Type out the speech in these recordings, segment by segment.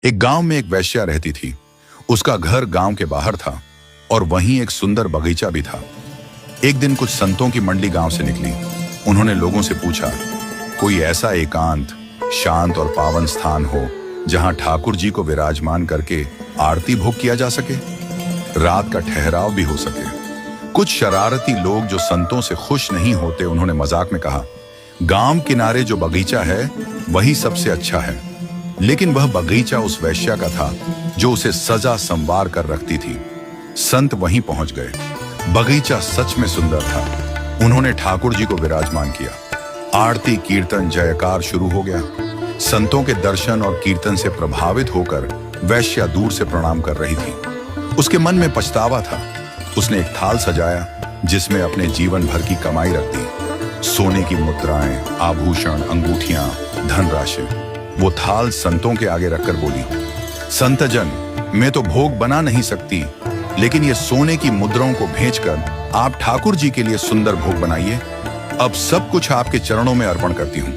एक गांव में एक वेश्या रहती थी। उसका घर गांव के बाहर था और वहीं एक सुंदर बगीचा भी था। एक दिन कुछ संतों की मंडली गांव से निकली। उन्होंने लोगों से पूछा, कोई ऐसा एकांत, शांत और पावन स्थान हो जहां ठाकुर जी को विराजमान करके आरती भोग किया जा सके, रात का ठहराव भी हो सके। कुछ शरारती लोग जो संतों से खुश नहीं होते, उन्होंने मजाक में कहा, गांव किनारे जो बगीचा है वही सबसे अच्छा है। लेकिन वह बगीचा उस वैश्या का था जो उसे सजा संवार कर रखती थी। संत वहीं पहुंच गए। बगीचा सच में सुंदर था। उन्होंने ठाकुर जी को विराजमान किया। आरती, कीर्तन, जयकार शुरू हो गया। संतों के दर्शन और कीर्तन से प्रभावित होकर वैश्या दूर से प्रणाम कर रही थी। उसके मन में पछतावा था। उसने एक थाल सजाया जिसमें अपने जीवन भर की कमाई रख दी। सोने की मुद्राएं, आभूषण, अंगूठियां, धनराशि। वो थाल संतों के आगे रखकर बोली, संतजन, मैं तो भोग बना नहीं सकती, लेकिन ये सोने की मुद्राओं को भेजकर आप ठाकुर जी के लिए सुंदर भोग बनाइए। अब सब कुछ आपके चरणों में अर्पण करती हूँ।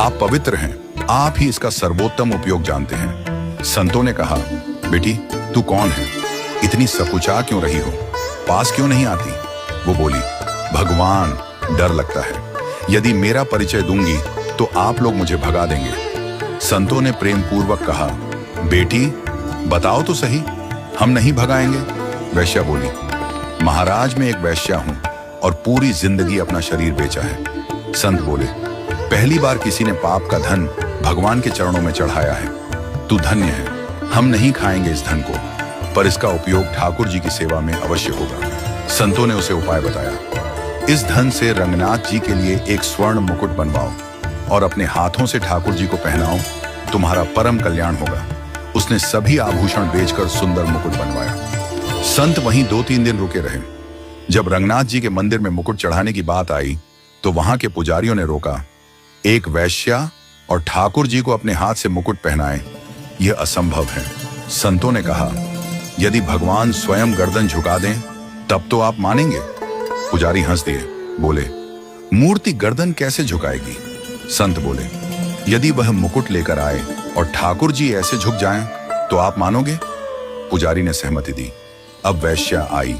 आप पवित्र हैं, आप ही इसका सर्वोत्तम उपयोग जानते हैं। संतों ने कहा, बेटी तू कौन है? इतनी सकुचा क्यों रही हो? पास क्यों नहीं आती? वो बोली, भगवान, डर लगता है। यदि मेरा परिचय दूंगी तो आप लोग मुझे भगा देंगे। संतों ने प्रेम पूर्वक कहा, बेटी बताओ तो सही, हम नहीं भगाएंगे। वैश्या बोली, महाराज मैं एक वैश्या हूं और पूरी जिंदगी अपना शरीर बेचा है। संत बोले, पहली बार किसी ने पाप का धन भगवान के चरणों में चढ़ाया है। तू धन्य है। हम नहीं खाएंगे इस धन को, पर इसका उपयोग ठाकुर जी की सेवा में अवश्य होगा। संतों ने उसे उपाय बताया, इस धन से रंगनाथ जी के लिए एक स्वर्ण मुकुट बनवाओ और अपने हाथों से ठाकुर जी को पहनाओ, तुम्हारा परम कल्याण होगा। उसने सभी आभूषण बेचकर सुंदर मुकुट बनवाया। संत वहीं 2-3 दिन रुके रहे। जब रंगनाथ जी के मंदिर में मुकुट चढ़ाने की बात आई तो वहां के पुजारियों ने रोका। एक वैश्या और ठाकुर जी को अपने हाथ से मुकुट पहनाए, यह असंभव है। संतों ने कहा, यदि भगवान स्वयं गर्दन झुका दें तब तो आप मानेंगे? पुजारी हंस दिए, बोले, मूर्ति गर्दन कैसे झुकाएगी? संत बोले, यदि वह मुकुट लेकर आए और ठाकुर जी ऐसे झुक जाएं तो आप मानोगे? पुजारी ने सहमति दी। अब वैश्या आई।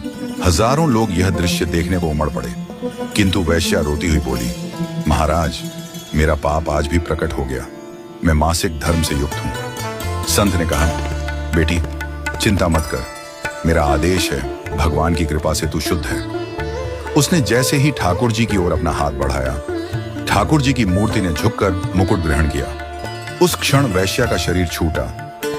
हजारों लोग यह दृश्य देखने को उमड़ पड़े, किंतु वैश्या रोती हुई बोली, महाराज मेरा पाप आज भी प्रकट हो गया। मैं मासिक धर्म से युक्त हूं। संत ने कहा, बेटी चिंता मत कर, मेरा आदेश है, भगवान की कृपा से तू शुद्ध है। उसने जैसे ही ठाकुर जी की ओर अपना हाथ बढ़ाया, ठाकुर जी की मूर्ति ने झुककर मुकुट ग्रहण किया। उस क्षण वैश्या का शरीर छूटा